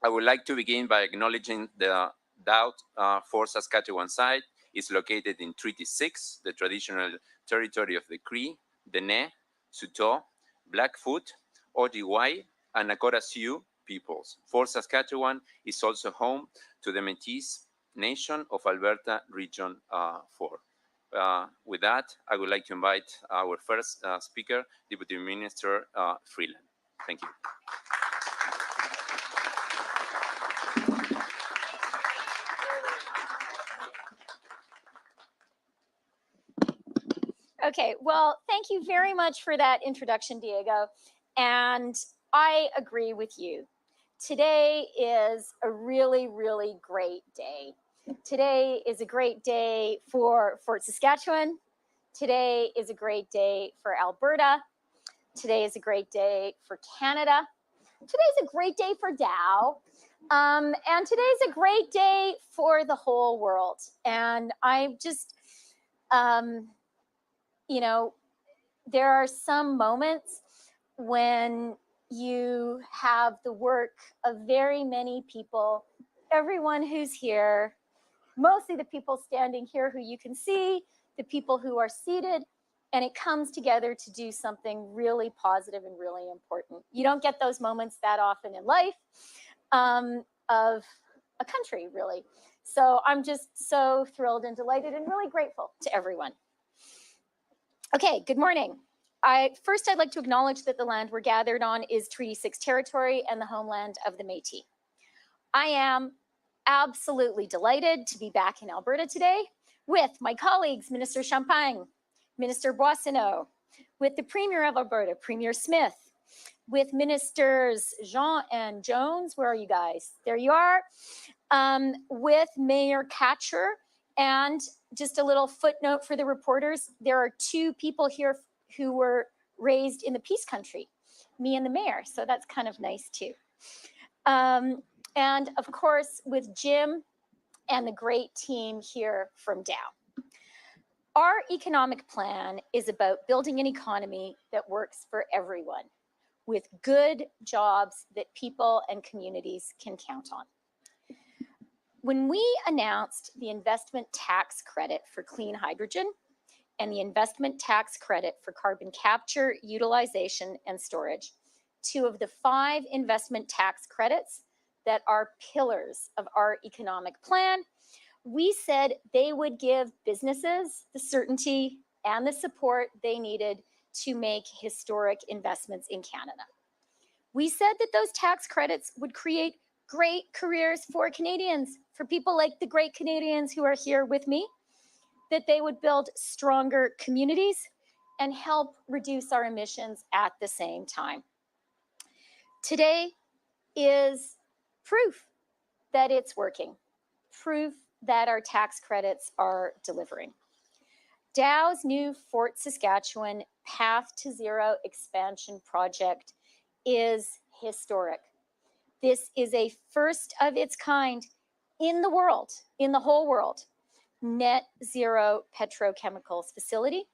I would like to begin by acknowledging the Dowd for Saskatchewan site is located in Treaty 6, the traditional territory of the Cree, Dene, Saulteaux, Blackfoot, Ojibwe, and Nakota Sioux peoples. Fort Saskatchewan is also home to the Métis Nation of Alberta Region 4. With that, I would like to invite our first speaker, Deputy Minister Freeland. Thank you. Okay, well, thank you very much for that introduction, Diego. And I agree with you. Today is a really, really great day. Today is a great day for Fort Saskatchewan. Today is a great day for Alberta. Today is a great day for Canada. Today's a great day for Dow. And today's a great day for the whole world. And I just, you know, there are some moments when you have the work of very many people, everyone who's here, mostly the people standing here who you can see, the people who are seated, and it comes together to do something really positive and really important. You don't get those moments that often in life of a country, really. So I'm just so thrilled and delighted and really grateful to everyone. Okay, good morning. First, I'd like to acknowledge that the land we're gathered on is Treaty 6 territory and the homeland of the Métis. I am absolutely delighted to be back in Alberta today with my colleagues, Minister Champagne, Minister Boissonnault, with the Premier of Alberta, Premier Smith, with Ministers Jean and Jones, where are you guys? There you are, with Mayor Katcher. And just a little footnote for the reporters, there are two people here who were raised in the Peace Country, me and the mayor, so that's kind of nice too. And of course, with Jim and the great team here from Dow. Our economic plan is about building an economy that works for everyone, with good jobs that people and communities can count on. When we announced the investment tax credit for clean hydrogen and the investment tax credit for carbon capture, utilization, and storage, two of the 5 investment tax credits that are pillars of our economic plan, we said they would give businesses the certainty and the support they needed to make historic investments in Canada. We said that those tax credits would create great careers for Canadians, for people like the great Canadians who are here with me, that they would build stronger communities and help reduce our emissions at the same time. Today is proof that it's working, proof that our tax credits are delivering. Dow's new Fort Saskatchewan Path to Zero expansion project is historic. This is a first of its kind in the world, in the whole world, net zero petrochemicals facility.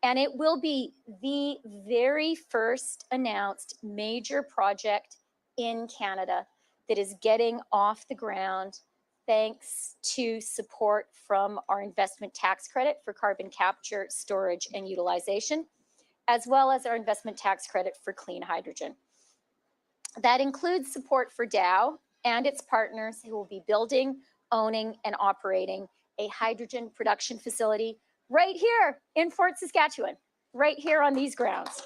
And it will be the very first announced major project in Canada that is getting off the ground thanks to support from our investment tax credit for carbon capture, storage, and utilization, as well as our investment tax credit for clean hydrogen. That includes support for Dow and its partners who will be building, owning, and operating a hydrogen production facility right here in Fort Saskatchewan, right here on these grounds.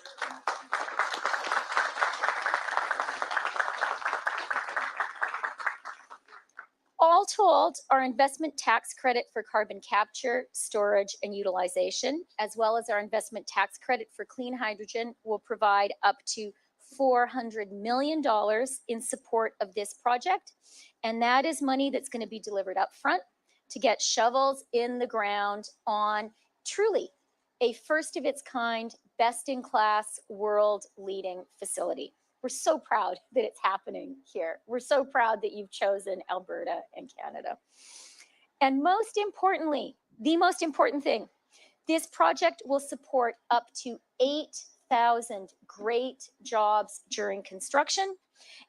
All told, our investment tax credit for carbon capture, storage, and utilization, as well as our investment tax credit for clean hydrogen, will provide up to $400 million in support of this project. And that is money that's going to be delivered up front to get shovels in the ground on truly a first of its kind, best in class, world leading facility. We're so proud that it's happening here. We're so proud that you've chosen Alberta and Canada. And most importantly, the most important thing, this project will support up to 8,000 great jobs during construction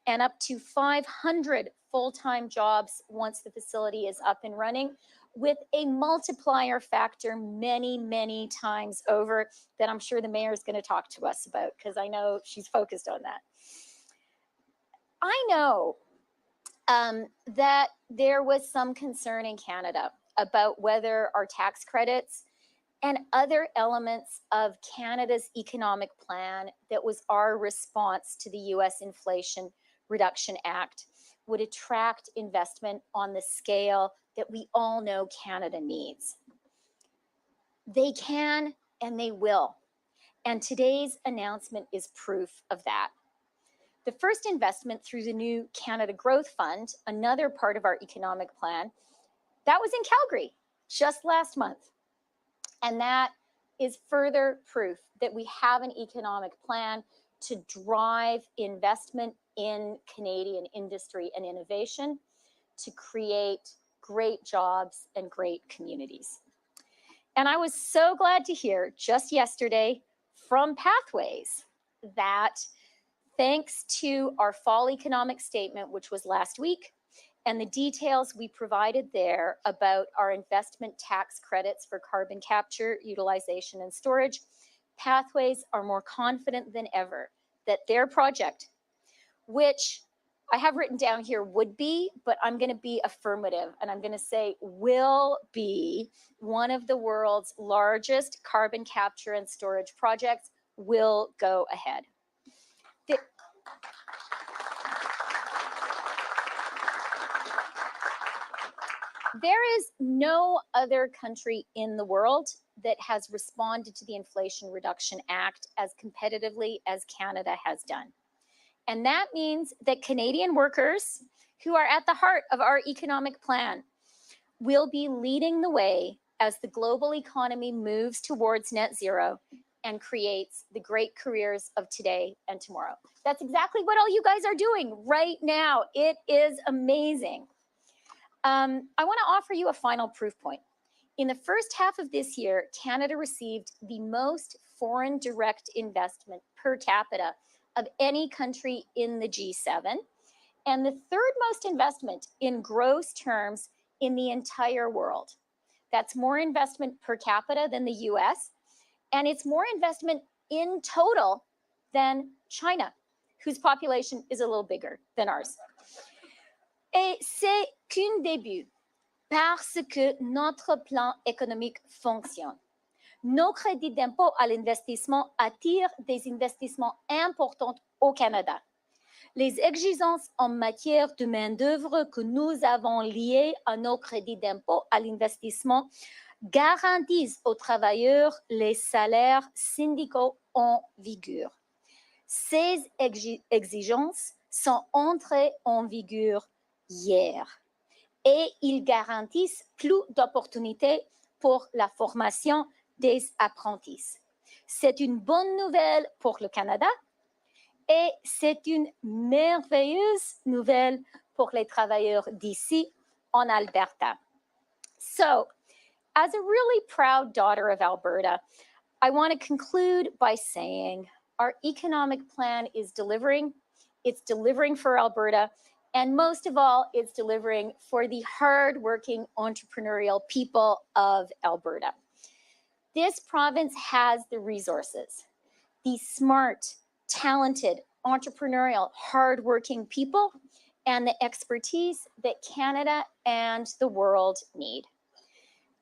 and up to 500 full-time jobs once the facility is up and running, with a multiplier factor many, many times over that I'm sure the mayor is going to talk to us about, because I know she's focused on that. I know that there was some concern in Canada about whether our tax credits and other elements of Canada's economic plan that was our response to the US Inflation Reduction Act would attract investment on the scale that we all know Canada needs. They can and they will. And today's announcement is proof of that. The first investment through the new Canada Growth Fund, another part of our economic plan, that was in Calgary just last month. And that is further proof that we have an economic plan to drive investment in Canadian industry and innovation to create great jobs and great communities. And I was so glad to hear just yesterday from Pathways that thanks to our fall economic statement, which was last week, and the details we provided there about our investment tax credits for carbon capture, utilization, and storage, Pathways are more confident than ever that their project, which I have written down here would be, but I'm going to be affirmative, and I'm going to say will be one of the world's largest carbon capture and storage projects, will go ahead. There is no other country in the world that has responded to the Inflation Reduction Act as competitively as Canada has done. And that means that Canadian workers, who are at the heart of our economic plan, will be leading the way as the global economy moves towards net zero and creates the great careers of today and tomorrow. That's exactly what all you guys are doing right now. It is amazing. I want to offer you a final proof point. In the first half of this year, Canada received the most foreign direct investment per capita of any country in the G7, and the third most investment in gross terms in the entire world. That's more investment per capita than the US, and it's more investment in total than China, whose population is a little bigger than ours. Et c'est qu'un début, parce que notre plan économique fonctionne. Nos crédits d'impôt à l'investissement attirent des investissements importants au Canada. Les exigences en matière de main-d'œuvre que nous avons liées à nos crédits d'impôt à l'investissement garantissent aux travailleurs les salaires syndicaux en vigueur. Ces exigences sont entrées en vigueur hier et ils garantissent plus d'opportunités pour la formation des apprentis. C'est une bonne nouvelle pour le Canada et c'est une merveilleuse nouvelle pour les travailleurs d'ici en Alberta. So, as a really proud daughter of Alberta, I want to conclude by saying our economic plan is delivering. It's delivering for Alberta. And most of all, it's delivering for the hardworking entrepreneurial people of Alberta. This province has the resources, the smart, talented, entrepreneurial, hardworking people, and the expertise that Canada and the world need.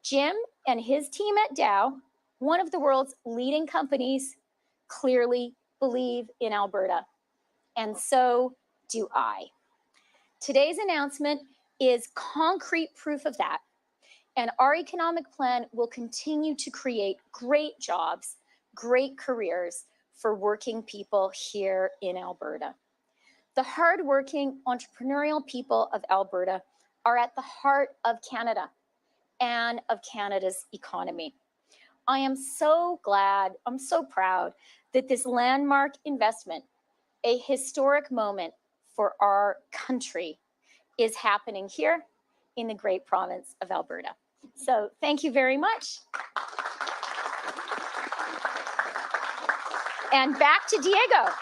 Jim and his team at Dow, one of the world's leading companies, clearly believe in Alberta. And so do I. Today's announcement is concrete proof of that. And our economic plan will continue to create great jobs, great careers for working people here in Alberta. The hardworking entrepreneurial people of Alberta are at the heart of Canada and of Canada's economy. I am so glad, I'm so proud that this landmark investment, a historic moment for our country, is happening here in the great province of Alberta. So thank you very much. And back to Diego.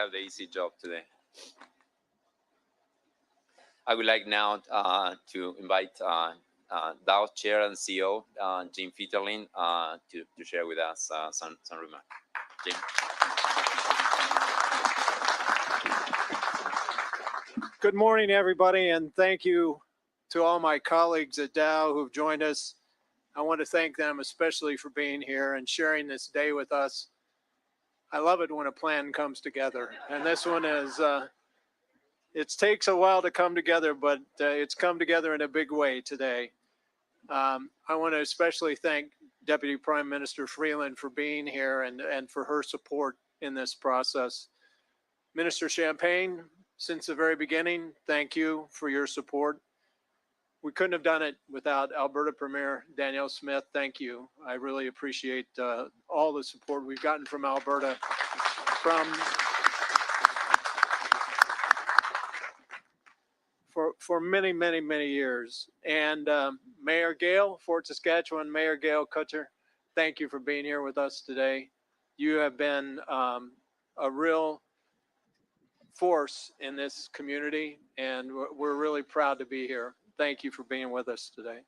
have the easy job today. I would like now to invite Dow Chair and CEO Jim Fitterling to share with us some remarks. Jim. Good morning, everybody, and thank you to all my colleagues at Dow who've joined us. I want to thank them especially for being here and sharing this day with us. I love it when a plan comes together, and this one is, it takes a while to come together, but it's come together in a big way today. I want to especially thank Deputy Prime Minister Freeland for being here and for her support in this process. Minister Champagne, since the very beginning, thank you for your support. We couldn't have done it without Alberta Premier Danielle Smith. Thank you. I really appreciate all the support we've gotten from Alberta for many, many, many years. And Mayor Gale, Fort Saskatchewan, Mayor Gale Kutcher, thank you for being here with us today. You have been a real force in this community, and we're really proud to be here. Thank you for being with us today.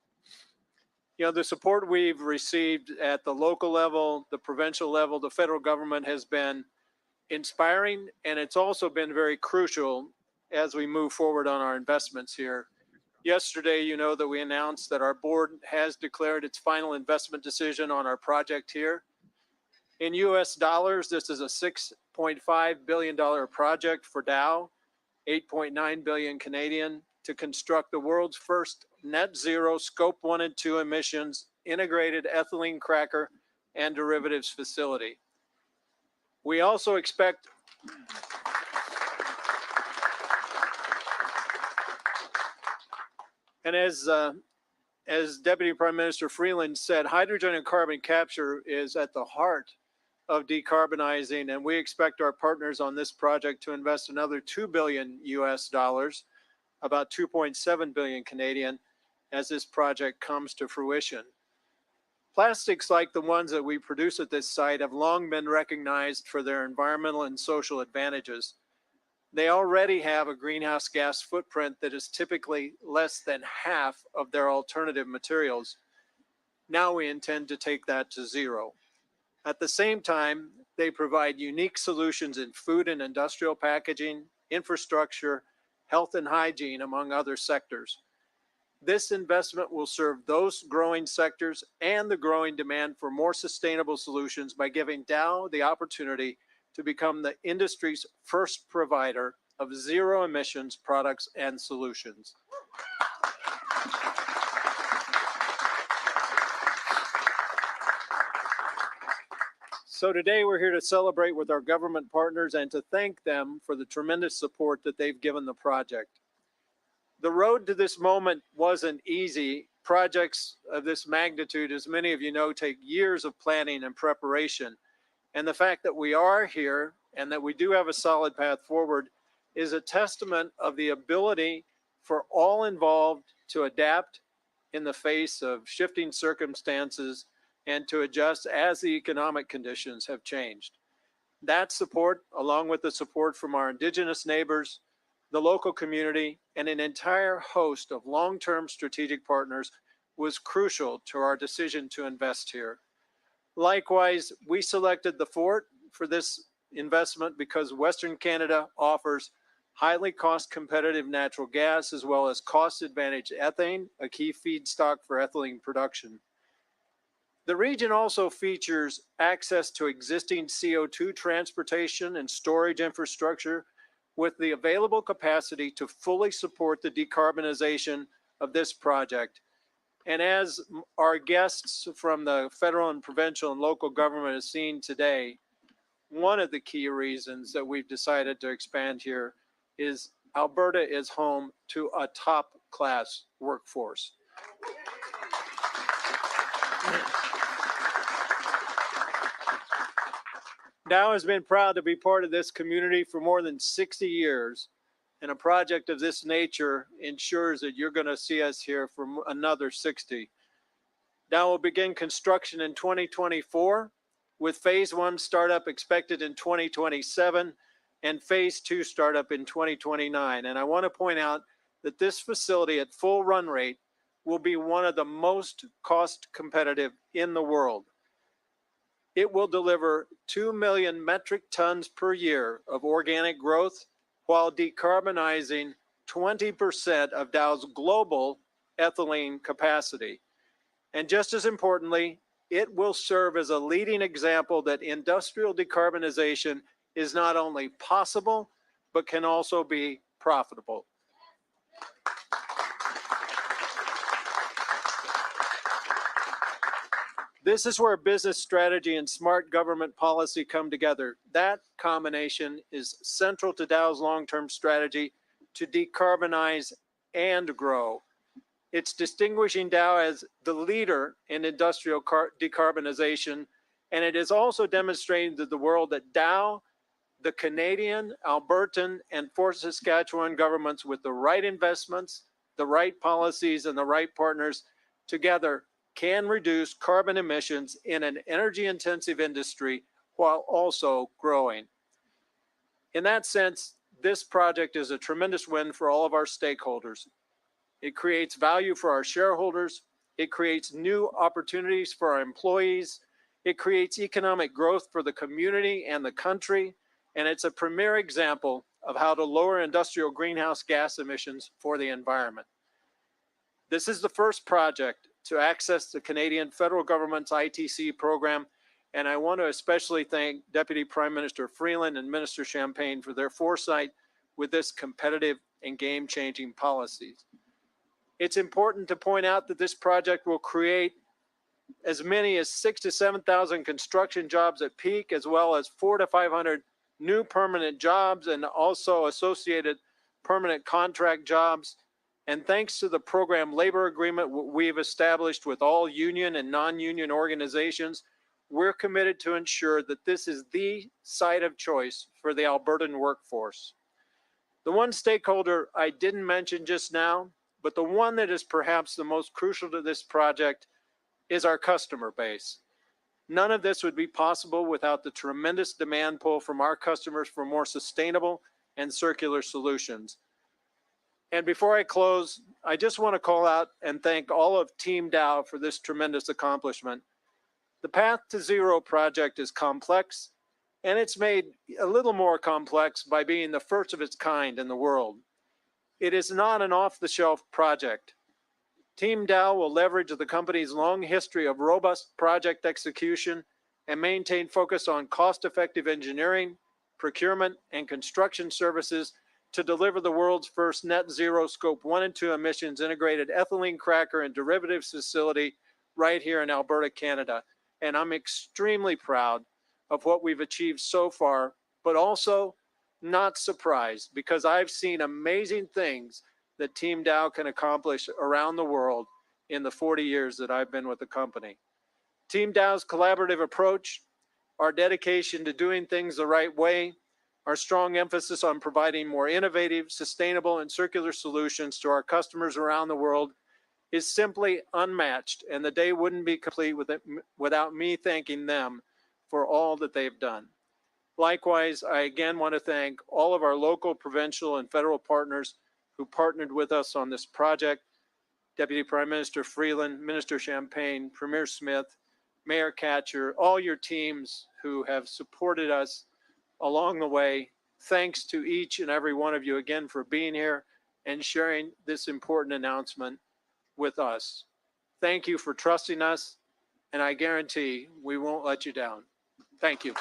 You know, the support we've received at the local level, the provincial level, the federal government has been inspiring, and it's also been very crucial as we move forward on our investments here. Yesterday, you know that we announced that our board has declared its final investment decision on our project here. In US dollars, this is a $6.5 billion project for Dow, 8.9 billion Canadian, to construct the world's first net zero scope 1 and 2 emissions integrated ethylene cracker and derivatives facility. We also expect and as Deputy Prime Minister Freeland said, hydrogen and carbon capture is at the heart of decarbonizing, and we expect our partners on this project to invest another $2 billion US dollars, about 2.7 billion Canadian, as this project comes to fruition. Plastics like the ones that we produce at this site have long been recognized for their environmental and social advantages. They already have a greenhouse gas footprint that is typically less than half of their alternative materials. Now we intend to take that to zero. At the same time, they provide unique solutions in food and industrial packaging, infrastructure, health and hygiene, among other sectors. This investment will serve those growing sectors and the growing demand for more sustainable solutions by giving Dow the opportunity to become the industry's first provider of zero emissions products and solutions. So today we're here to celebrate with our government partners and to thank them for the tremendous support that they've given the project. The road to this moment wasn't easy. Projects of this magnitude, as many of you know, take years of planning and preparation. And the fact that we are here and that we do have a solid path forward is a testament of the ability for all involved to adapt in the face of shifting circumstances and to adjust as the economic conditions have changed. That support, along with the support from our Indigenous neighbors, the local community, and an entire host of long-term strategic partners, was crucial to our decision to invest here. Likewise, we selected the Fort for this investment because Western Canada offers highly cost-competitive natural gas as well as cost-advantaged ethane, a key feedstock for ethylene production. The region also features access to existing CO2 transportation and storage infrastructure with the available capacity to fully support the decarbonization of this project. And as our guests from the federal and provincial and local government have seen today, one of the key reasons that we've decided to expand here is Alberta is home to a top-class workforce. Dow has been proud to be part of this community for more than 60 years, and a project of this nature ensures that you're going to see us here for another 60. Dow will begin construction in 2024, with phase 1 startup expected in 2027, and phase 2 startup in 2029. And I want to point out that this facility at full run rate will be one of the most cost competitive in the world. It will deliver 2 million metric tons per year of organic growth while decarbonizing 20% of Dow's global ethylene capacity. And just as importantly, it will serve as a leading example that industrial decarbonization is not only possible, but can also be profitable. This is where business strategy and smart government policy come together. That combination is central to Dow's long-term strategy to decarbonize and grow. It's distinguishing Dow as the leader in industrial decarbonization, and it is also demonstrating to the world that Dow, the Canadian, Albertan, and Fort Saskatchewan governments with the right investments, the right policies, and the right partners together can reduce carbon emissions in an energy-intensive industry while also growing. In that sense, this project is a tremendous win for all of our stakeholders. It creates value for our shareholders. It creates new opportunities for our employees. It creates economic growth for the community and the country. And it's a premier example of how to lower industrial greenhouse gas emissions for the environment. This is the first project to access the Canadian federal government's ITC program, and I want to especially thank Deputy Prime Minister Freeland and Minister Champagne for their foresight with this competitive and game-changing policies. It's important to point out that this project will create as many as 6,000 to 7,000 construction jobs at peak, as well as 400 to 500 new permanent jobs and also associated permanent contract jobs. And thanks to the program labor agreement we've established with all union and non-union organizations, we're committed to ensure that this is the site of choice for the Albertan workforce. The one stakeholder I didn't mention just now, but the one that is perhaps the most crucial to this project, is our customer base. None of this would be possible without the tremendous demand pull from our customers for more sustainable and circular solutions. And before I close, I just want to call out and thank all of Team Dow for this tremendous accomplishment. The Path to Zero project is complex, and it's made a little more complex by being the first of its kind in the world. It is not an off-the-shelf project. Team Dow will leverage the company's long history of robust project execution and maintain focus on cost-effective engineering, procurement, and construction services to deliver the world's first net zero scope 1 and 2 emissions integrated ethylene cracker and derivatives facility right here in Alberta, Canada. And I'm extremely proud of what we've achieved so far, but also not surprised because I've seen amazing things that Team Dow can accomplish around the world in the 40 years that I've been with the company. Team Dow's collaborative approach, our dedication to doing things the right way, our strong emphasis on providing more innovative, sustainable, and circular solutions to our customers around the world is simply unmatched, and the day wouldn't be complete without me thanking them for all that they've done. Likewise, I again want to thank all of our local, provincial, and federal partners who partnered with us on this project. Deputy Prime Minister Freeland, Minister Champagne, Premier Smith, Mayor Catcher, all your teams who have supported us along the way. Thanks to each and every one of you again for being here and sharing this important announcement with us. Thank you for trusting us, and I guarantee we won't let you down. Thank you.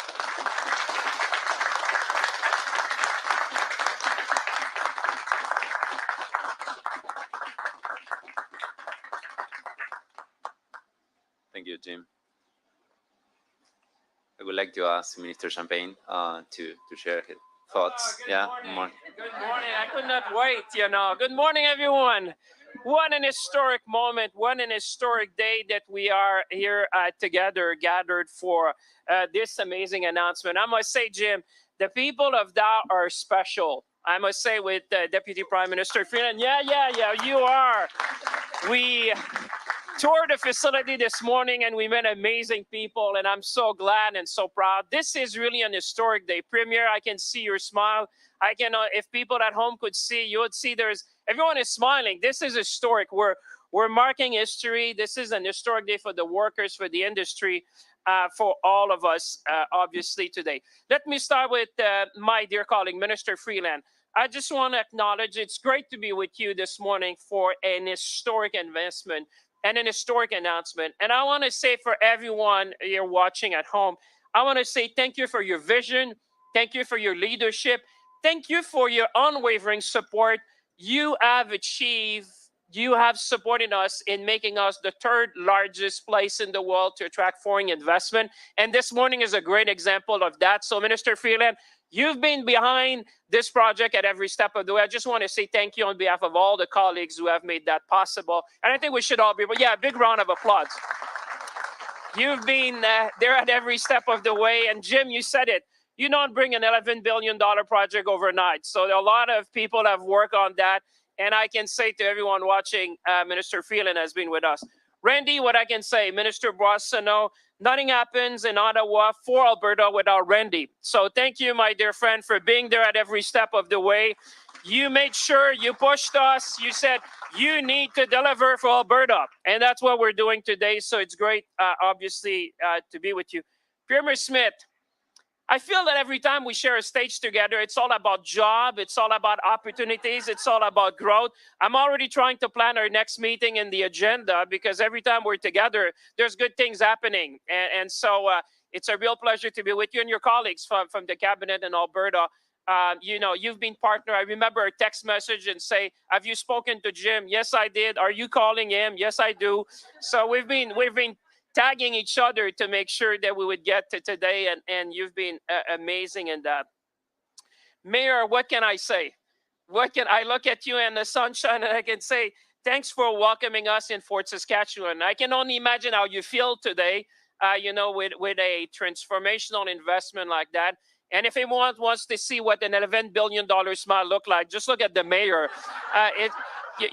Thank you, Jim. I would like to ask Minister Champagne to share his thoughts. Good morning. Good morning. I could not wait, Good morning, everyone. What an historic moment, what an historic day that we are here together, gathered for this amazing announcement. I must say, Jim, the people of Dow are special. I must say with Deputy Prime Minister Freeland, yeah, you are. toured the facility this morning and we met amazing people, and I'm so glad and so proud. This is really an historic day. Premier, I can see your smile. I can, if people at home could see, you would see everyone is smiling. This is historic. We're marking history. This is an historic day for the workers, for the industry, for all of us, obviously, today. Let me start with my dear colleague, Minister Freeland. I just want to acknowledge it's great to be with you this morning for an historic investment and an historic announcement. And I want to say for everyone you're watching at home, I want to say thank you for your vision. Thank you for your leadership. Thank you for your unwavering support. You have supported us in making us the third largest place in the world to attract foreign investment. And this morning is a great example of that. So Minister Freeland, you've been behind this project at every step of the way. I just want to say thank you on behalf of all the colleagues who have made that possible. And I think we should all be, a big round of applause. You've been there at every step of the way. And Jim, you said it. You don't bring an $11 billion project overnight. So a lot of people have worked on that. And I can say to everyone watching, Minister Freeland has been with us. Randy, what I can say, Minister Boissonneau, nothing happens in Ottawa for Alberta without Randy. So thank you, my dear friend, for being there at every step of the way. You made sure you pushed us. You said you need to deliver for Alberta. And that's what we're doing today. So it's great, obviously, to be with you. Premier Smith, I feel that every time we share a stage together, it's all about job, it's all about opportunities, it's all about growth. I'm already trying to plan our next meeting in the agenda because every time we're together, there's good things happening. And so it's a real pleasure to be with you and your colleagues from the cabinet in Alberta. You've been partner. I remember a text message and say, have you spoken to Jim? Yes, I did. Are you calling him? Yes, I do. So we've been tagging each other to make sure that we would get to today, and you've been amazing in that. Mayor, what can I say? I look at you in the sunshine and I can say, thanks for welcoming us in Fort Saskatchewan. I can only imagine how you feel today, with a transformational investment like that. And if anyone wants to see what an $11 billion smile look like, just look at the mayor.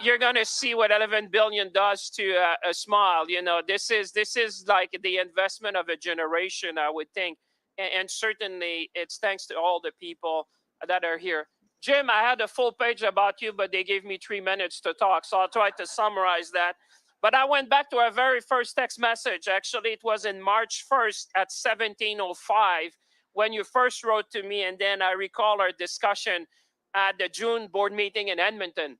You're going to see what $11 billion does to a smile. This is like the investment of a generation, I would think. And certainly it's thanks to all the people that are here. Jim, I had a full page about you, but they gave me 3 minutes to talk. So I'll try to summarize that. But I went back to our very first text message. Actually, it was in March 1st at 17:05 when you first wrote to me. And then I recall our discussion at the June board meeting in Edmonton.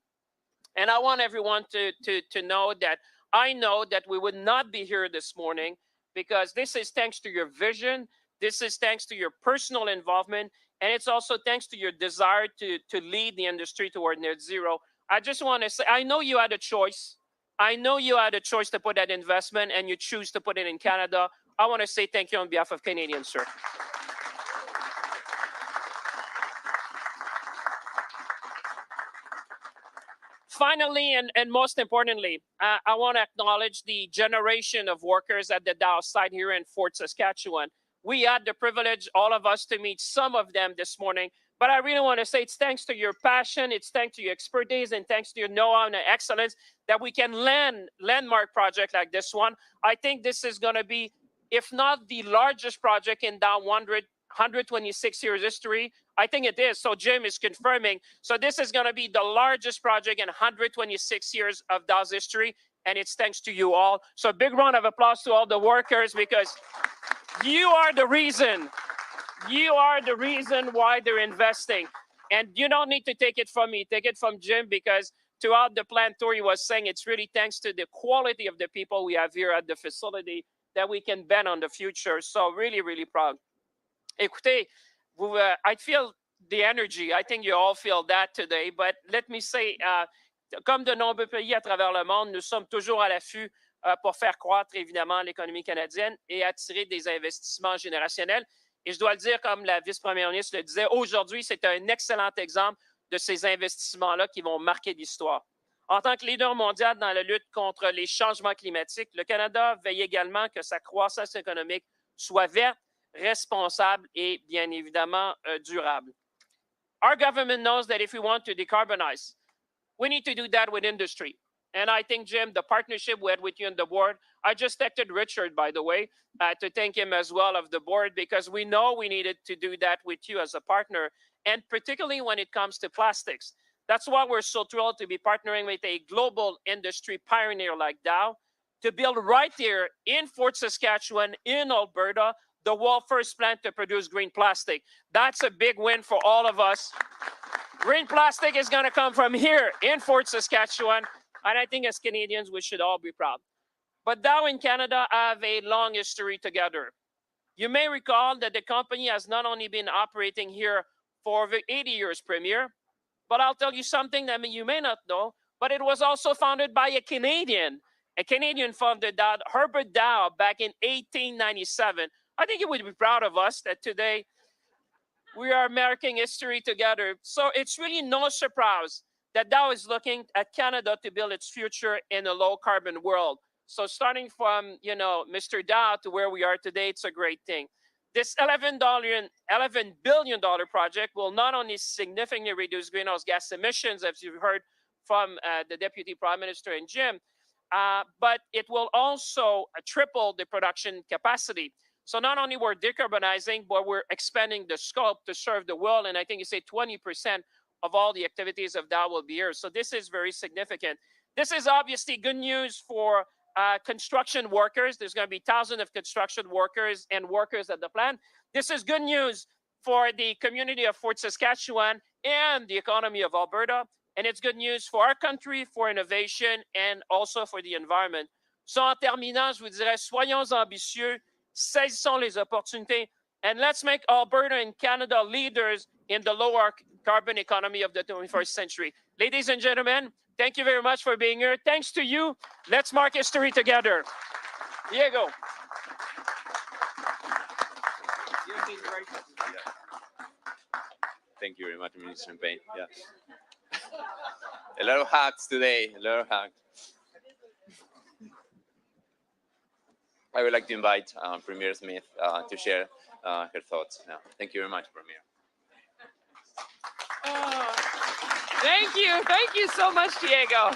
And I want everyone to know that I know that we would not be here this morning because this is thanks to your vision. This is thanks to your personal involvement. And it's also thanks to your desire to lead the industry toward net zero. I just want to say, I know you had a choice. I know you had a choice to put that investment and you choose to put it in Canada. I want to say thank you on behalf of Canadians, sir. Finally, and most importantly, I want to acknowledge the generation of workers at the Dow site here in Fort Saskatchewan. We had the privilege, all of us, to meet some of them this morning. But I really want to say it's thanks to your passion, it's thanks to your expertise, and thanks to your know-how and excellence that we can landmark project like this one. I think this is going to be, if not the largest project in Dow 126 years history, I think it is. So Jim is confirming. So this is going to be the largest project in 126 years of Dow's history, and it's thanks to you all. So a big round of applause to all the workers because you are the reason. You are the reason why they're investing. And you don't need to take it from me. Take it from Jim because throughout the plant tour, he was saying it's really thanks to the quality of the people we have here at the facility that we can bet on the future. So really, really proud. Écoutez, I feel the energy. I think you all feel that today. But let me say, comme de nombreux pays à travers le monde, nous sommes toujours à l'affût pour faire croître, évidemment, l'économie canadienne et attirer des investissements générationnels. Et je dois le dire, comme la vice-première ministre le disait, aujourd'hui, c'est un excellent exemple de ces investissements-là qui vont marquer l'histoire. En tant que leader mondial dans la lutte contre les changements climatiques, le Canada veille également que sa croissance économique soit verte, responsable et bien évidemment durable. Our government knows that if we want to decarbonize, we need to do that with industry. And I think, Jim, the partnership we had with you on the board, I just texted Richard, by the way, to thank him as well of the board, because we know we needed to do that with you as a partner, and particularly when it comes to plastics. That's why we're so thrilled to be partnering with a global industry pioneer like Dow to build right there in Fort Saskatchewan, in Alberta, the world's first plant to produce green plastic. That's a big win for all of us. Green plastic is going to come from here in Fort Saskatchewan, and I think as Canadians, we should all be proud. But Dow and Canada have a long history together. You may recall that the company has not only been operating here for over 80 years, Premier, but I'll tell you something that you may not know, but it was also founded by a Canadian founded that, Herbert Dow, back in 1897. I think you would be proud of us that today we are making history together. So it's really no surprise that Dow is looking at Canada to build its future in a low carbon world. So starting from, Mr. Dow to where we are today, it's a great thing. This $11 billion project will not only significantly reduce greenhouse gas emissions, as you've heard from the Deputy Prime Minister and Jim, but it will also triple the production capacity. So not only we're decarbonizing, but we're expanding the scope to serve the world. And I think you say 20% of all the activities of Dow will be here. So this is very significant. This is obviously good news for construction workers. There's going to be thousands of construction workers and workers at the plant. This is good news for the community of Fort Saskatchewan and the economy of Alberta. And it's good news for our country, for innovation, and also for the environment. So en terminant, je vous dirais, soyons ambitieux, saisissons les opportunités, and let's make Alberta and Canada leaders in the lower carbon economy of the 21st century. Ladies and gentlemen, thank you very much for being here. Thanks to you. Let's mark history together. Diego. Thank you very much, Minister Champagne. Yeah. A lot of hugs today, a lot of hugs. I would like to invite Premier Smith to share her thoughts. Yeah. Thank you very much, Premier. Thank you so much, Diego.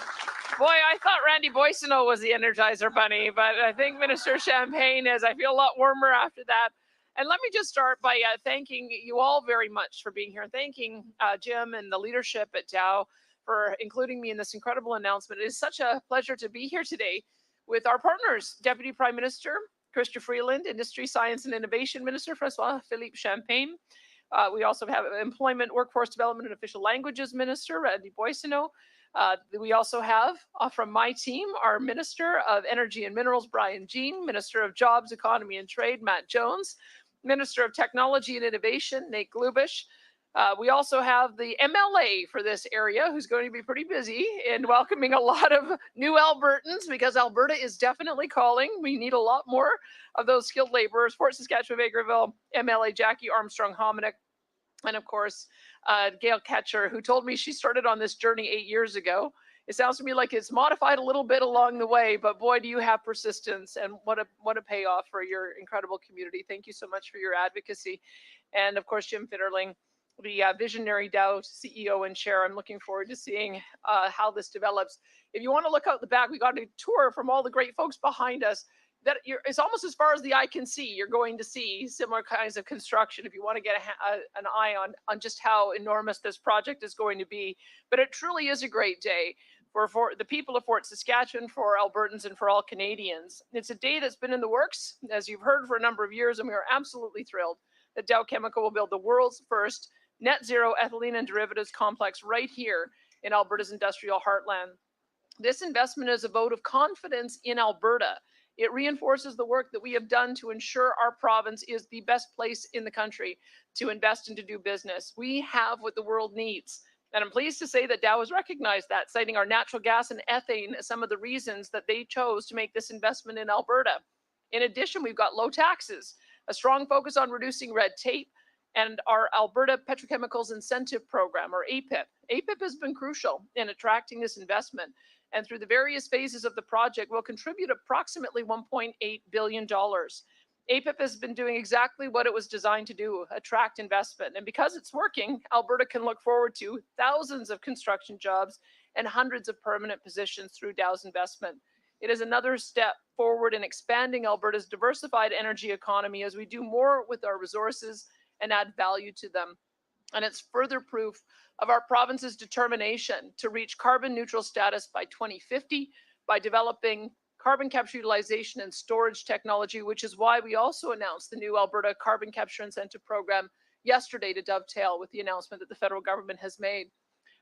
Boy, I thought Randy Boissonneau was the Energizer Bunny, but I think Minister Champagne is. I feel a lot warmer after that. And let me just start by thanking you all very much for being here, and thanking Jim and the leadership at Dow for including me in this incredible announcement. It is such a pleasure to be here today with our partners, Deputy Prime Minister Chrystia Freeland, Industry, Science and Innovation Minister François-Philippe Champagne. We also have Employment, Workforce Development and Official Languages Minister Randy Boissonneau. We also have from my team our Minister of Energy and Minerals Brian Jean, Minister of Jobs, Economy and Trade Matt Jones, Minister of Technology and Innovation Nate Glubish. We also have the MLA for this area, who's going to be pretty busy in welcoming a lot of new Albertans, because Alberta is definitely calling. We need a lot more of those skilled laborers. Fort Saskatchewan-Vegreville MLA Jackie Armstrong-Hominick, and of course, Gail Ketcher, who told me she started on this journey 8 years ago. It sounds to me like it's modified a little bit along the way, but boy, do you have persistence, and what a payoff for your incredible community. Thank you so much for your advocacy. And of course, Jim Fitterling, the visionary Dow CEO and chair. I'm looking forward to seeing how this develops. If you want to look out the back, we got a tour from all the great folks behind us. It's almost as far as the eye can see. You're going to see similar kinds of construction if you want to get an eye on just how enormous this project is going to be. But it truly is a great day for the people of Fort Saskatchewan, for Albertans, and for all Canadians. It's a day that's been in the works, as you've heard, for a number of years, and we are absolutely thrilled that Dow Chemical will build the world's first net zero ethylene and derivatives complex right here in Alberta's industrial heartland. This investment is a vote of confidence in Alberta. It reinforces the work that we have done to ensure our province is the best place in the country to invest and to do business. We have what the world needs. And I'm pleased to say that Dow has recognized that, citing our natural gas and ethane as some of the reasons that they chose to make this investment in Alberta. In addition, we've got low taxes, a strong focus on reducing red tape, and our Alberta Petrochemicals Incentive Program, or APIP. APIP has been crucial in attracting this investment, and through the various phases of the project will contribute approximately $1.8 billion. APIP has been doing exactly what it was designed to do, attract investment. And because it's working, Alberta can look forward to thousands of construction jobs and hundreds of permanent positions through Dow's investment. It is another step forward in expanding Alberta's diversified energy economy as we do more with our resources and add value to them. And it's further proof of our province's determination to reach carbon neutral status by 2050 by developing carbon capture utilization and storage technology, which is why we also announced the new Alberta Carbon Capture Incentive Program yesterday to dovetail with the announcement that the federal government has made.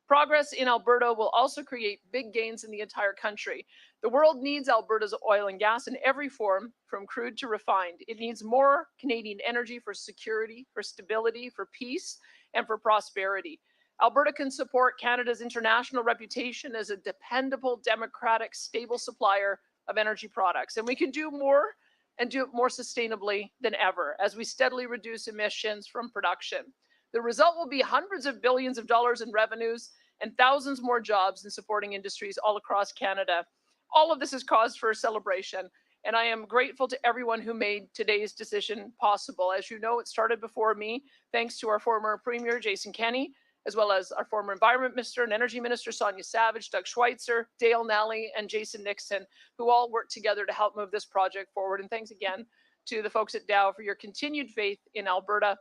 Progress in Alberta will also create big gains in the entire country. The world needs Alberta's oil and gas in every form, from crude to refined. It needs more Canadian energy for security, for stability, for peace, and for prosperity. Alberta can support Canada's international reputation as a dependable, democratic, stable supplier of energy products. And we can do more and do it more sustainably than ever as we steadily reduce emissions from production. The result will be hundreds of billions of dollars in revenues and thousands more jobs in supporting industries all across Canada. All of this is cause for celebration, and I am grateful to everyone who made today's decision possible. As you know, it started before me, thanks to our former Premier, Jason Kenney, as well as our former Environment Minister and Energy Minister, Sonia Savage, Doug Schweitzer, Dale Nally, and Jason Nixon, who all worked together to help move this project forward. And thanks again to the folks at Dow for your continued faith in Alberta.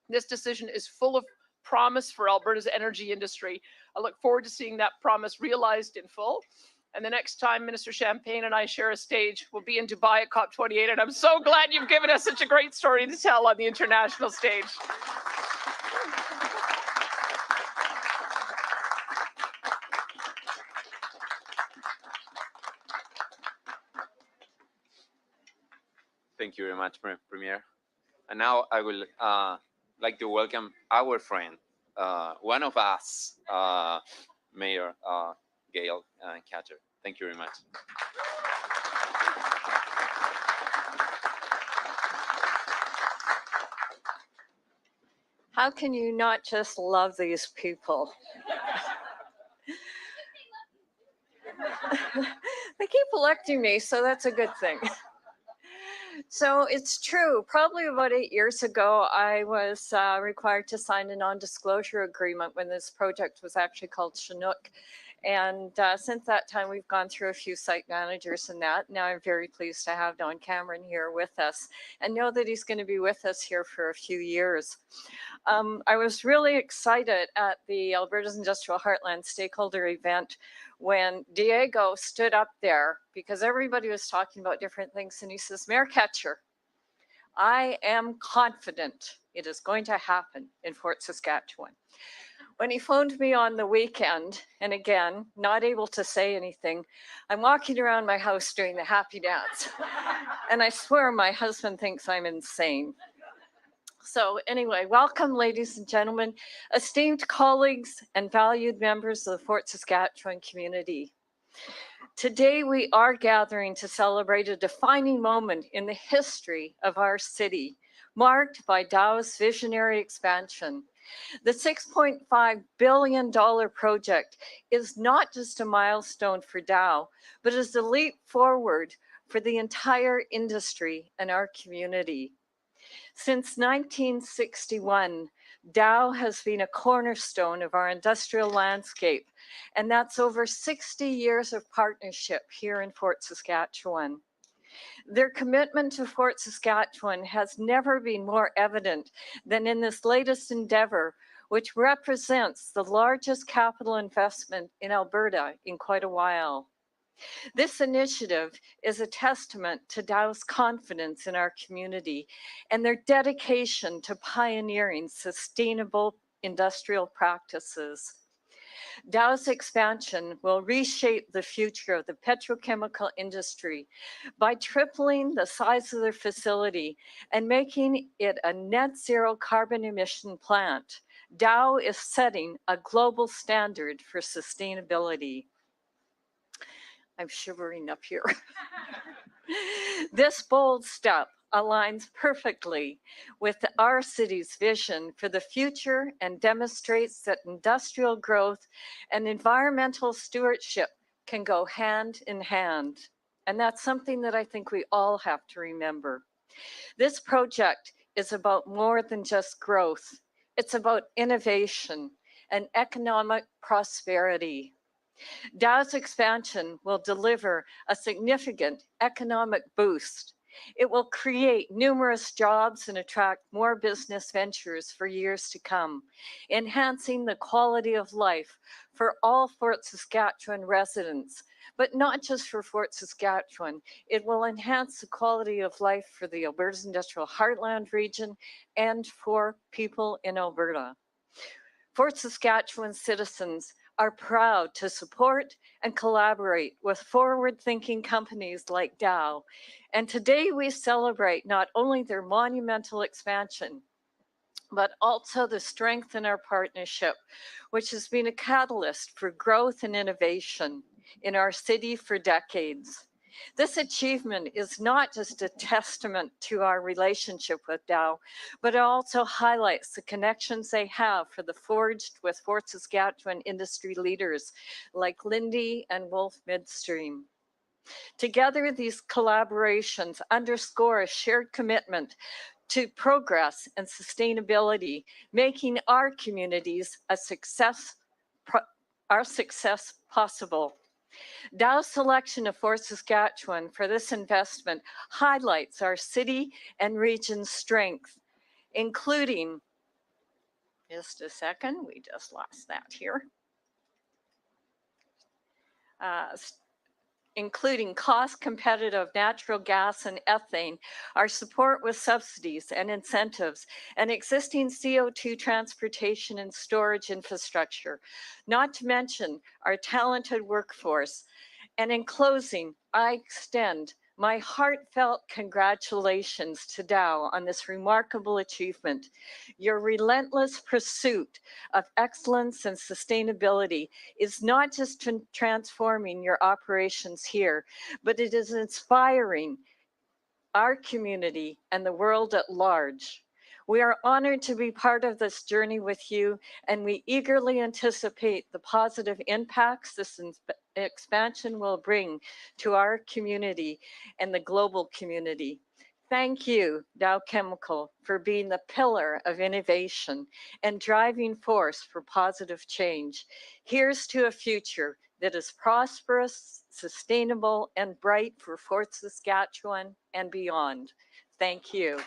This decision is full of promise for Alberta's energy industry. I look forward to seeing that promise realized in full. And the next time Minister Champagne and I share a stage, we'll be in Dubai at COP28. And I'm so glad you've given us such a great story to tell on the international stage. Thank you very much, Premier. And now I will like to welcome our friend, one of us, Mayor Gail Catcher. Thank you very much. How can you not just love these people? They keep electing me, so that's a good thing. So it's true. Probably about 8 years ago, I was required to sign a non-disclosure agreement when this project was actually called Chinook. And since that time, we've gone through a few site managers and that. Now I'm very pleased to have Don Cameron here with us and know that he's going to be with us here for a few years. I was really excited at the Alberta's Industrial Heartland stakeholder event when Diego stood up there because everybody was talking about different things. And he says, Mayor Catcher, I am confident it is going to happen in Fort Saskatchewan. When he phoned me on the weekend, and again, not able to say anything, I'm walking around my house doing the happy dance. And I swear my husband thinks I'm insane. So anyway, welcome, ladies and gentlemen, esteemed colleagues and valued members of the Fort Saskatchewan community. Today, we are gathering to celebrate a defining moment in the history of our city, marked by Dow's visionary expansion. The $6.5 billion project is not just a milestone for Dow, but is a leap forward for the entire industry and our community. Since 1961, Dow has been a cornerstone of our industrial landscape, and that's over 60 years of partnership here in Fort Saskatchewan. Their commitment to Fort Saskatchewan has never been more evident than in this latest endeavor, which represents the largest capital investment in Alberta in quite a while. This initiative is a testament to Dow's confidence in our community and their dedication to pioneering sustainable industrial practices. Dow's expansion will reshape the future of the petrochemical industry by tripling the size of their facility and making it a net zero carbon emission plant. Dow is setting a global standard for sustainability. I'm shivering up here. This bold step aligns perfectly with our city's vision for the future and demonstrates that industrial growth and environmental stewardship can go hand in hand. And that's something that I think we all have to remember. This project is about more than just growth. It's about innovation and economic prosperity. Dow's expansion will deliver a significant economic boost. It will create numerous jobs and attract more business ventures for years to come, enhancing the quality of life for all Fort Saskatchewan residents, but not just for Fort Saskatchewan. It will enhance the quality of life for the Alberta Industrial Heartland region and for people in Alberta. Fort Saskatchewan citizens are proud to support and collaborate with forward-thinking companies like Dow. And today we celebrate not only their monumental expansion, but also the strength in our partnership, which has been a catalyst for growth and innovation in our city for decades. This achievement is not just a testament to our relationship with Dow, but it also highlights the connections they have for the forged with Fort Saskatchewan industry leaders like Linde and Wolf Midstream. Together, these collaborations underscore a shared commitment to progress and sustainability, making our communities our success possible. Dow's selection of Fort Saskatchewan for this investment highlights our city and region's strength, including, just a second, we just lost that here, including cost-competitive natural gas and ethane, our support with subsidies and incentives, and existing CO2 transportation and storage infrastructure, not to mention our talented workforce. And in closing, I extend my heartfelt congratulations to Dow on this remarkable achievement. Your relentless pursuit of excellence and sustainability is not just transforming your operations here, but it is inspiring our community and the world at large. We are honored to be part of this journey with you, and we eagerly anticipate the positive impacts this expansion will bring to our community and the global community. Thank you, Dow Chemical, for being the pillar of innovation and driving force for positive change. Here's to a future that is prosperous, sustainable, and bright for Fort Saskatchewan and beyond. Thank you.